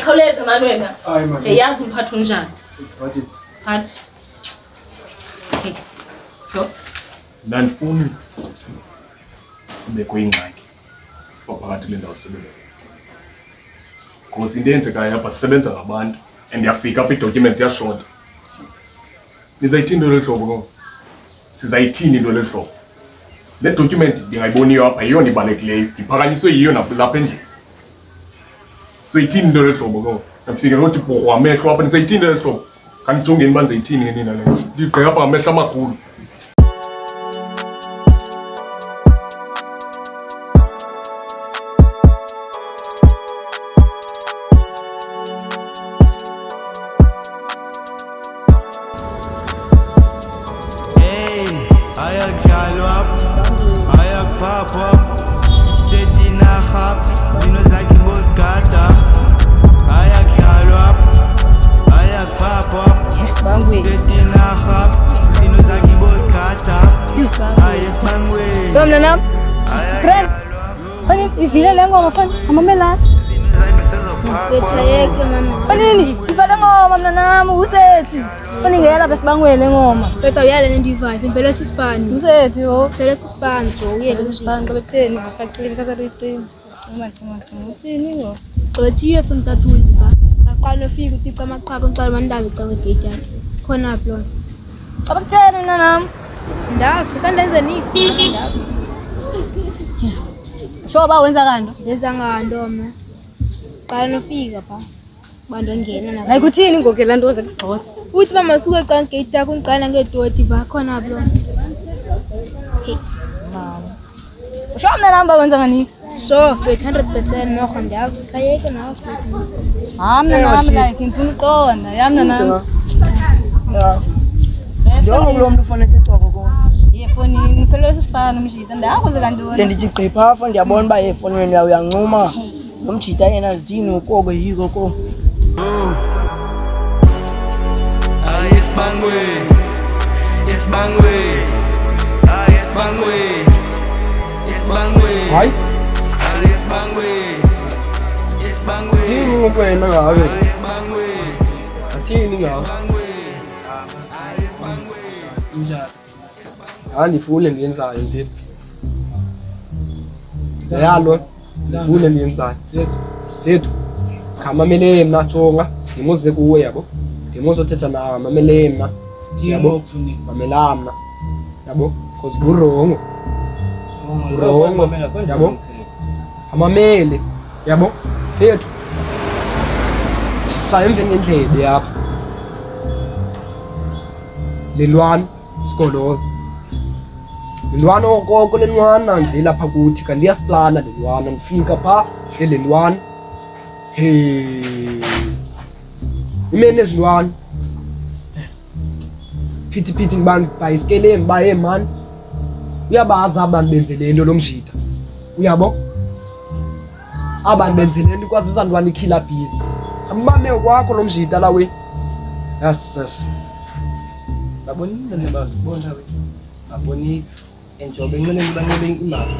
khawuleza mani wena. Hayi mani. Yazi umphatho unjani? Wathi Phathi. Yo. Ndandifuni kubekho ingxaki phakathi le ndawo sebenza. Because into eyenzekayo apha sisebenza ngabantu and yafika apha ii-documents yashota. Nizayithini into lehlobo ngoku? Sizayithini into lehlobo? Le document ndingayiboniyo apha yiyona ibalulekileyo, ndiphakanyiswe yiyo lapha endlini. Sizayithini into lehlobo ngoku? Ndafika ngothi bhorho amehlo apha, nizayithini into lehlobo? Khandijongeni uba nizayithini ngenina le nto. Ndibheka apha ngamehlo amakhulu. Mnanam, keren. Pani ivile lengo mafan, amamela. Betayeke mana. Panini, ivale ngoma mnanam usethi. Pani ngela besibangwele ngoma. Beta uyale ndivayo, impela sisipani. Usethi ho. Phela sisipani jo, uyele Besibanga betheni, akathini kasarithini. Uma uthini ngo. Gqwethiwe funa tatuthi ba. Aqala ufika utica amaqhaka ngicala mandaba icanga igate yakhe. Khona phi lona? Abakutheni mnanam. Ndazi fika ndenze nix ndaba. Shoba wenza kanto. Yenza ngando mna. Qala nofika pha. Bantu angena na. Hayi kuthini ngoke lanto oze kugxotha. Uthi mama suke icanga igate yakhe ungiqala ngedoti ba khona phi lona? Shoba mnanam ba wenza ngani? So, fit 100% nog aan de kayeke nawe. Mnanam like ngifuna uqonda, ya mnanam. ya. Njengoba lo muntu ufanele ethethwako kona. Yefoni phela sisifana umshita ndakwenza kanti Ndithi gqiphafa ndiyabona uba efonweni yawo uyancuma. Nomjita yena azidini ukobe yiko ko. Hayi. Yini ngokwena ngawe? Athini ngawe? Injalo. Ndifule ndiyenzayo ndini. Yalo, ndifule ndiyenzayo. Lethu. Khamamele mna jonga, ndimuze kuwe yabo. Ndimuzothetha nawe mamele mna. Yabo. Mamela mna. Yabo, cause burongo. Burongo. Yabo. Amamele. Yabo. Lethu. Sayemve ngendlebe yapha. Lelwana isikoloza. Lelwana okoko lenwana nje lapha kuthi kanti iyasiplana lelwana ngifika pha lelwana. Hey. Imene ezilwana. Phithi ngibanga ibhayisikele baye man. Uyabaza abantu benzele into lomjita. Uyabo? Abantu benzele into kwazisa ntwana ikiller bees. Ambame kwakho lomjita la we. Yes. Babonile nebazibona we. Babonile enjobe ngene ngibanele imask.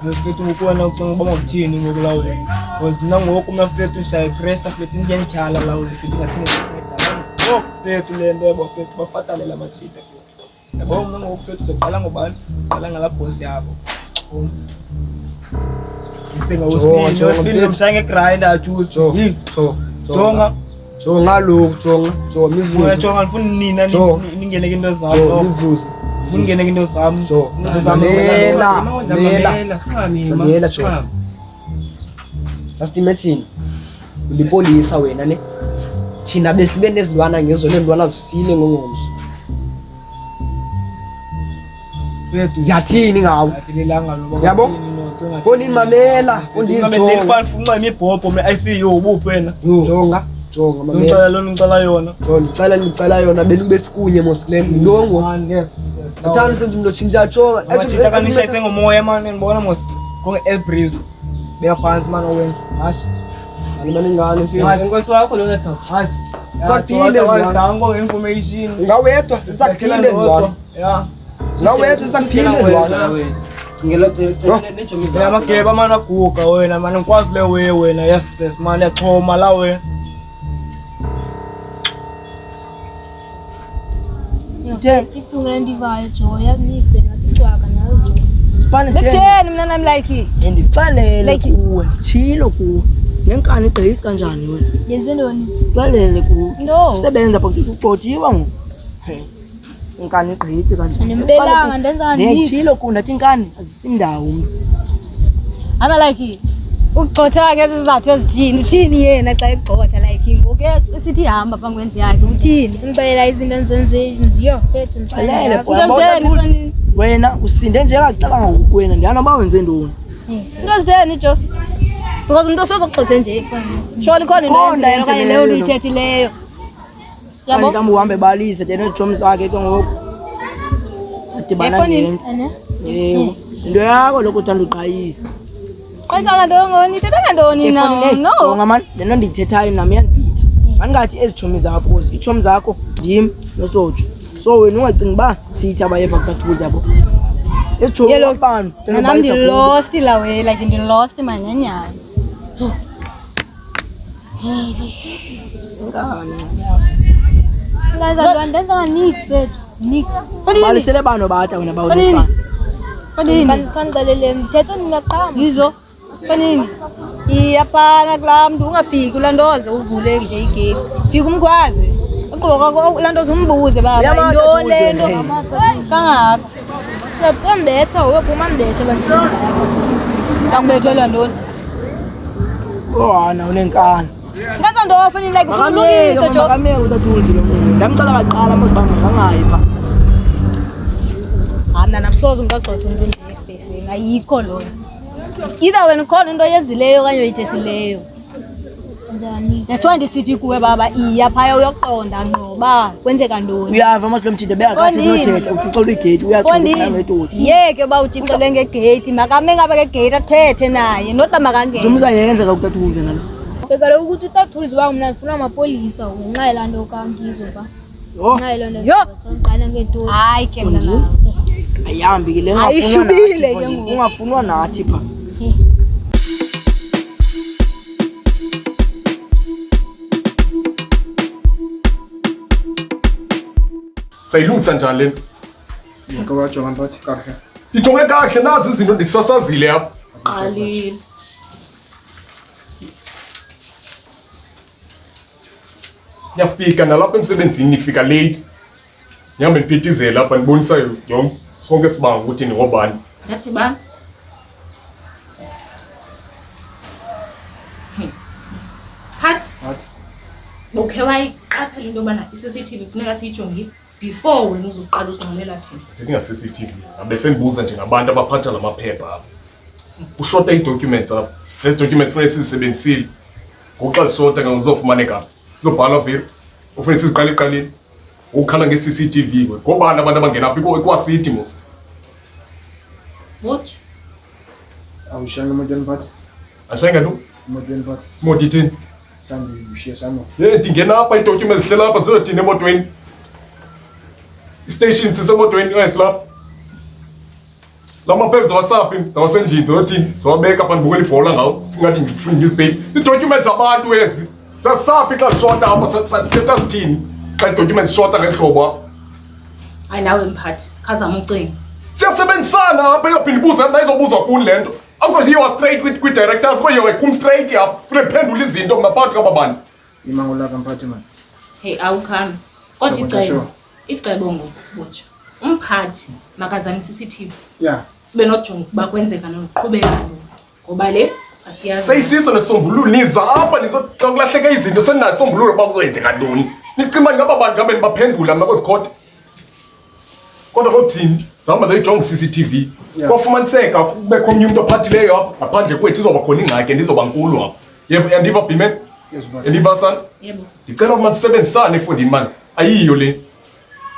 Mfethu ukubona ucinga uba ukuthini ngoku la we. Because nangoku mfethu ushaya pressure mfethu ngiyanchala la we mfethu ngathini ngedala. Oh mfethu le nto yabo mfethu bafatale la machita. Yabo mina ngoku mfethu uzoqala ngobani? Qala ngala boss yabo. Isenga usipini nomshaya ngegrinder ajuice. Yi. Jonga. Jonga lo, jonga mizuzu. Jonga ngifuna nina ningene into zami. Mizuzu. Ngingene into zami. Into zami lela jonga. Just imagine. Ulipolisa wena ne. Thina besibe nezilwana ngezo lendwana zifile ngomso. Ziyathini ngawo? Yabo? Koni mamela, koni jonga. Ngifuna imibhobho me-ICU ubuphi wena? Jonga. Jonga mamela. Ngicela yona. Ngicela yona belube sikunye mosiklen ndongo. Yes. Athanda senze umuntu ochinja jonga. Actually kanisha isengomoya man ngibona mos konke air breeze. Beka phansi man owenza. Hashi. Alimani ngane mfethu. Hayi inkosi wakho lo leso. Hashi. Saphinde wandango information. Ngawedwa saphinde ndwana. Yeah. Ngawedwa saphinde ndwana. Amageba mani aguga wena mani ngikwazi le wena yes mani yaxhoma la wena. Iphungule ndivayo jo yazinise ngaticwaka nazo. Bekutheni mina nami like Ndicalele kuwe chilo kuwe. Nenkani igqitha kanjani wena? Yenze ntoni? Xalele kuwe. No. Sebenza ucojiwa ngoku. Inkani igqitha kanjani? Anembelanga ndenza nini? Chilo kuwe ndathi inkani azisindawo umuntu. ama like ukugxotha ke sizathu ezithini uthini yena xa egxotha like ngoku sithi hamba phambi yakhe uthini Ngibela izinto enzenze ndiyo phethe Xalele Into wena usinde njengacabanga ngoku wena ndiyana ba wenze ntoni? into zitheni jo because umuntu osozogxotha nje sholi khona into enzeyo okanye leyo uyithethileyo yabo Kambe uhambe balise tena ijomi zakhe ke ngoku. Adibana ngento. Yebo. Into yakho lokho uthanda uqhayisa. Qayisana ndongoni ithetha ngantoni no Ngamani lento ndithethayo nami yanibhida. Mangathi ezijomi zakho ijomi zakho ndim nosojo. So wena ungacinga ba sithi abayeva kukaThuli yabo. Ejomi abantu nami ndi-lost la way like ndi-lost manyanyana Ngaza ndenza nix phethe. Nix. Balisele bano bata wena bawufana. Konini Kanixelele mthetho ningaqhamba. yizo konini iyapana kulaa mntu ungafiki ulantoze uvule nje igate fika umkhwazi ugqoka ulantoze umbuze baba into le nto kangaka Uyabetha uyophuma ndibethe bantwana. ngakubethela ntoni Hana unenkani. ngaza nto ofanele like usulungise jo Makameke uThuli lo muntu. Ndamcela kaqala mosibanga ngangayi pha. mna namsoze umntu agxotha umntu nje ayikho lona either wena ukhona into oyenzileyo okanye oyithethileyo Njani? that's why ndisithi kuwe baba iya phaya uyoqonda ngoba kwenzeka ntoni Uyava manje lo mthinde beyakathi nothetha uthixela igate uyaxoxa ngetoti. yeke uba uthixele ngegate makame ngabe ngegate athethe naye nota makangene Umzayenza ka uThuli nalo. Bekala ukuthi uThuli ziba mina ngifuna amapolisa ngenxa yelando kangizo ba. Yo. Ngenxa yelando. Yo. Ngicela ngentoni. hayi ke mna Ayihambi ke le Ayishubile ke ngoku. ungafunwa nathi pha. Sayilungisa njani le nto? Ngikawajonga mbathi kahle. Ndijonge kakuhle nazi izinto ndisasazile apha. Qalile. Ndiyafika nalapha emsebenzini nifika late. Ndihambe ndiphithizela apha ndibonisa yonke sonke sibanga ukuthi ningobani. Yathi bani? Phat. Bokhe wayiqaphela into yobana i-CCTV kufuneka siyijongile before wena uzoqala uzinqamela thina. Ndinga-CCTV abe sendibuza nje ngabantu abaphatha la maphepha apha. Ushota ii-documents apha. Ezi documents funeka sizisebenzisile. Ngoku xa zishota ke uzofumaneka. Zizobhalwa vele. Ufuneka siziqale eqaleni. Ukhala nge-CCTV kwe. Ngobani abantu abangena apha ikwasithi mos. Watch. Awushanga emotweni phathi. Ashayenga nto? Emotweni phathi. Imoto ithini? Mhlawumbe ushiye samo. Ndingena apha ii-documents zihlela apha zizothina emotweni. I-station sisemotweni ayisilapha. La maphepha zawasaphi zawasendlini zothini zawabeka apha ndibukela ibhola ngawo ingathi ngifuna ngizibheki. Ii-documents zabantu ezi zasaphi xa zishota apha sathetha zithini xa ii-documents zishota ngeli hlobo apha. Hayi nawe mphathi khazama ucinga. Siyasebenzisana apha iyophinde ibuza nayizobuzwa kuni le nto. Akuzoyiwa straight kwi-directors koyiwe kum straight apha fune ndiphendule izinto ngaphakathi kwaba bantu. Imango lakho mphathi man. Hey awukhambi. Kodwa icebo ngokubutsha. Umphathi makazamise i-CCTV. Yeah. Sibe nojonga ukuba kwenzeka noqhubeka ngoba le asiyazi. Seyisiso nesombululo niza apha xa kulahleke izinto seninayo isombululo uba kuzoyenzeka ntoni. Nicima ngaba bantu ngabe nibaphendula mna kwezikhotha. Kodwa kothini zihamba beyijonga i-CCTV. Kwafumaniseka kubekho omnye umntu ophathileyo apha ngaphandle kwethu izoba khona ingxaki ndizoba nkulu apha. Yandiva Bhimen? Yandiva sana? Yebo. Ndicela ukuba sisebenzisane efondini mani. Ayiyo le.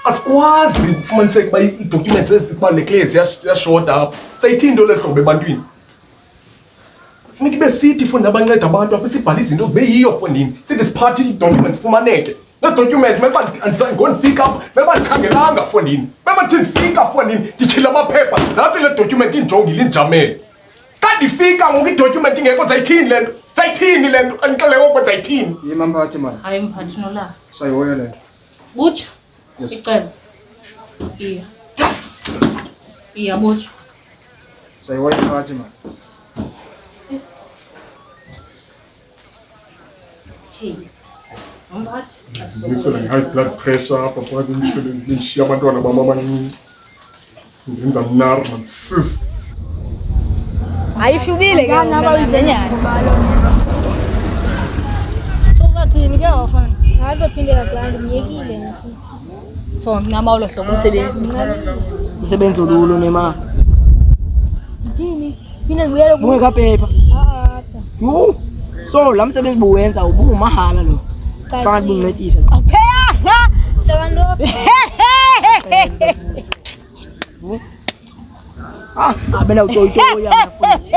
Asikwazi ukufumaniseka uba ii-documents ezibalulekileyo ziyashota apha. Sayithini into lehlobo ebantwini. Funeka ibe sithi ifondini abanceda abantu apha sibhale izinto zibe yiyo efondini. Sithi siphathe ii-documents zifumaneke. Lezi documents ngondifika apha beba ndikhangelanga fondini. Beba ndithi ndifika fondini ndityhila amaphepha. Nathi le document injongile indijamele. Xa ndifika ngoku idocument ingekho zayithini le nto? Zayithini le nto? Andixelele ngoku zayithini. Yima mphathi mani. Hayi mphathi nola. Sayihoya le nto. Butsha. Icela. Iya. Yes. Iya butsha. Sayihoya mphathi mani. Hey. Mphathi. Ngisele high blood pressure apha kwa insurance lishiya abantwana bami abancinci. Ngenza mnari man sis. Ayishubile ke nganyana. So uzathini ke wafana? Hazophindela kulaa nto mnyekile. So nama ulo hlobo umsebenzi. Umsebenzi olulo nemali. Yini? Phinde ngibuyele ku. Ungekaphepha. Yo. So la msebenzi buwenza ubungumahala lo. Fana kungincedisa. Awupheyanga. Hlakando. Abena utoyitoya mfowethu.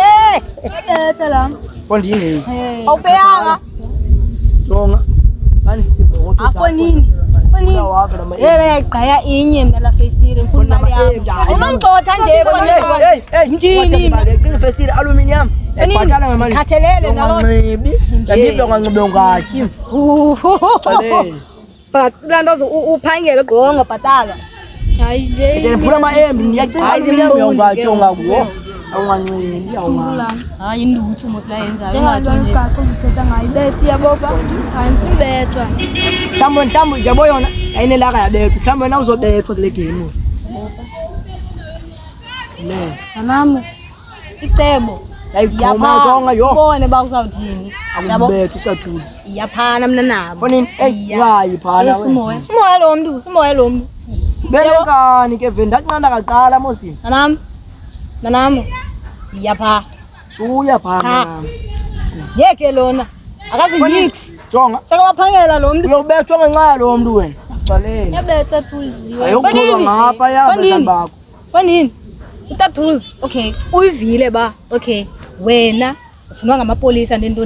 Betha la. Fondini. Awupheyanga. Jonga. Mani Afonini. Fonini. Yayigqaya inye mina la fesire ngifuna imali yami. Unongcotha nje Hey, ndini. Ngicela fesire aluminium. Ebhatala ngemali. Khathelele nalo. Ngibi. Ngibe kwangibe ungakhi. But landozo uphangele gqonga ngabhatala. Hayi nje. Ngene phula amaembi ngiyacela aluminium yongajonga kuwo. Awungancindi awunga. Hayi induthu mosla yenzayo Njengalo isikhathi ngithetha ngayo bethi yabopha. Hayi ngibethwa. Mhlawumbe yabo yona ayinelaka yabethwa. Mhlawumbe wena uzobethwa kule game. Ne. Anami. Icebo. Ayikhoma jonga yo. Bone bakuzawuthini. Akubethu tathuli. Iyaphana mina nabo. Fonini hayi phana wena. Simoya lo mntu, simoya lo mntu. Belekani ke venda kunqanda kaqala mosini. Nanami. Iyapha. Suya phana. Yeke lona. Akazi nix. Jonga. Saka waphangela lo mntu. Uyobethwa ngenxa lo mntu wena. Xaleni. Yabetha tuliziwe. Ayokhola ngapha yabantu bakho. Kwanini? Itatools. Okay. Uyivile ba. Okay. Wena ufunwa ngamapolisa nento.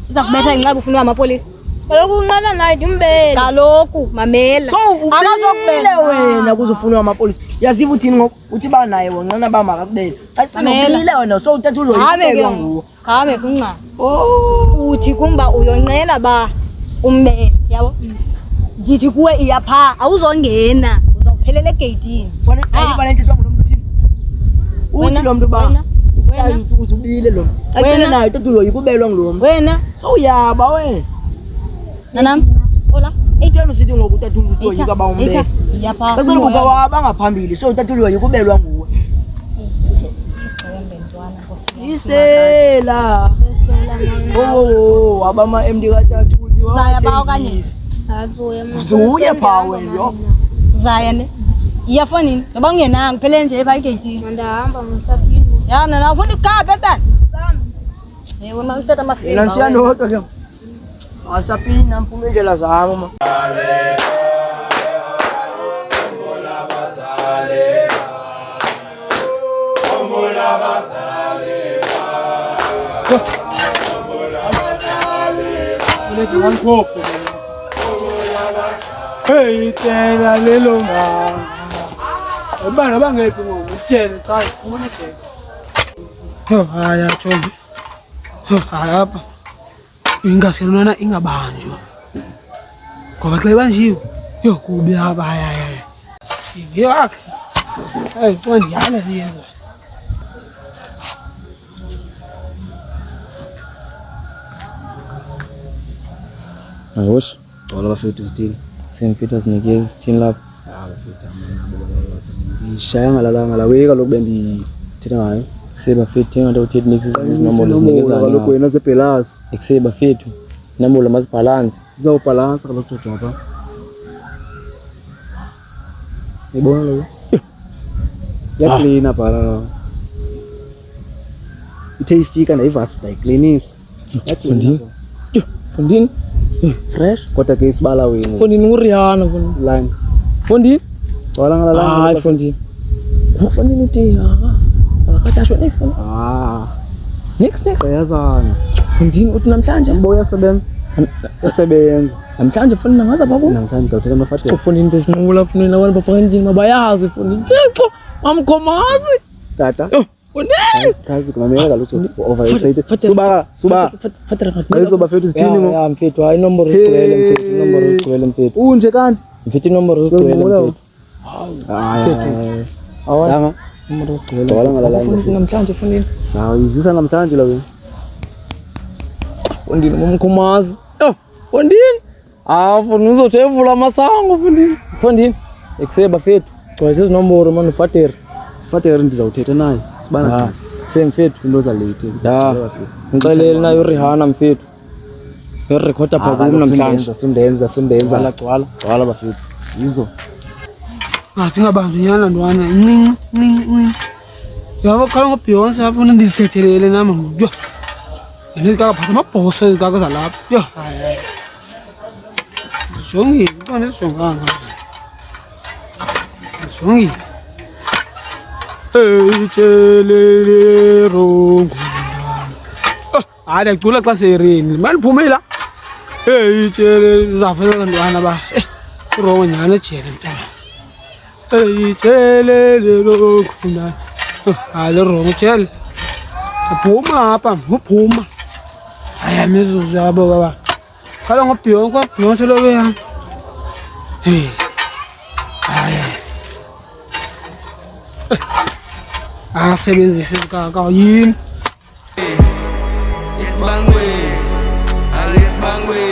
Iza kubetha inqaba ufunwa ngamapolisa. Kaloku unqala naye ndimbele. Kaloku mamela. So akazokubela wena kuzofunwa amapolisa. Yaziva uthini ngoku uthi ba naye wonqana ba makakubela. Acimile wena so uthatha uzoyibelwa nguwo. Khame kunqa. Oh. Uthi kumba uyonqena ba umbele yabo. Ndithi kuwe iyapha awuzongena uzawuphelela egate-ini. Fone ayibalento ngulo mntu uthini? Uthi lo mntu ba wena uzubile lo. Acele naye uthatha uzoyikubelwa ngulo mntu. Wena So uyaba wena. nanam ola Itheni usithi ngoku uthatha uzoyika ba umbele. iyapha Acele kuba waba ngaphambili so uthatha uzoyikubelwa nguwe. Isela. Oh abama MD kathathu Zaya ba okanye Hazoya mama. Zuye pha wena yo. Zaya ne iyafonini ngoba ungenanga phele nje epha egate-ini. Ndahamba ngisafini. Ya nana ufuna ikaphe tani yewe ma uthatha amasimba Nansiya nodwa ke. Asapina mphume indlela zami ma. Hey, tena lelo nga. Bana bangephi ngokutshela cha ufuna ke. Haya Thombi. Haya apha. Ingaselona ingabanjwa. Ngoba xa ibanjiwe, yo kubi apha haya. Yakhe. Hey, kwandiyala liyenza. Ayosho, Wala bafethu sithini? sengifitha sinikeza isithini lapha. Bafethu ngishaya ngalalanga la weka lokho bendithetha ngayo. Kusebafethu ngento uthethi nix izinombolo Sinombolo kaloku wena sebhelasi. Ekusebafethu inombolo mazibhalansi. Izawubhalansa kaloku Jojo apha. Yibona lo. Yaklina bhala. Ithe ifika nayivasi dayiklinisa. Fundini. Fundini. Fresh. Kodwa ke isibala wena. Fundini nguriana fundini. Line. Fundini. Wala ngalalanga. Hayi fundini. Fundini uthi akatashwe next one. Ah. Next. Sayazana. Fundini uthi namhlanje Mboya sebenza. Esebenza. Namhlanje mfondini angaza babo. Namhlanje ngizawuthatha amafatela. Mfondini besinqula mfondini lawana baba endlini mabayazi mfondini. Ngixo mamkhomazi. Tata. Mfondini. Traffic mamela kaloku overexcited. Suba. Ayizo bafethu sithini ngo? Ya mfethu hayi inombolo igcwele mfethu, inombolo igcwele mfethu. Unje kanti? Mfethu inombolo igcwele mfethu. Hayi. Awona. Inombolo igcwele. Wala ngalala. Namhlanje mfondini. Hawu izisa namhlanje la wena. Mfondini mamkhomazi. Yo, mfondini. Mfondini uzothevula amasango mfondini. Mfondini. Ekuseba fethu. Gcwalisa izinombolo manje ufateri. Fateri ndizawuthetha naye. Sibana. Mfethu Into za late. Ya. Ngixelele nayo Rihanna mfethu. Ngirekhoda pha kum namhlanje. Sundenza. Gcwala bafethu. Yizo. Singabanjwa nyana ntwana incinci. Yabo khala ngoBeyonce apho ndizithethelele nami ngoku. Yo. Ndikakaphatha amabhoso ezikaka zalapha. Yo. Hayi. Jongile, kanti sijonganga. Jongile. Itshelele rongo. Hayi acula xa serini. Maliphumela. Itshelele zafanele ntwana ba. Rongo nyana ejele mntana. Itshelele rongo. Hayi rongo ejele. Uphuma apha, uphuma. Hayi amizuzu yabo baba. Khala ngoBeyonce lo weyami. Hey. Hayi. Asebenzise kaka yini? Isibangwe. Alisibangwe.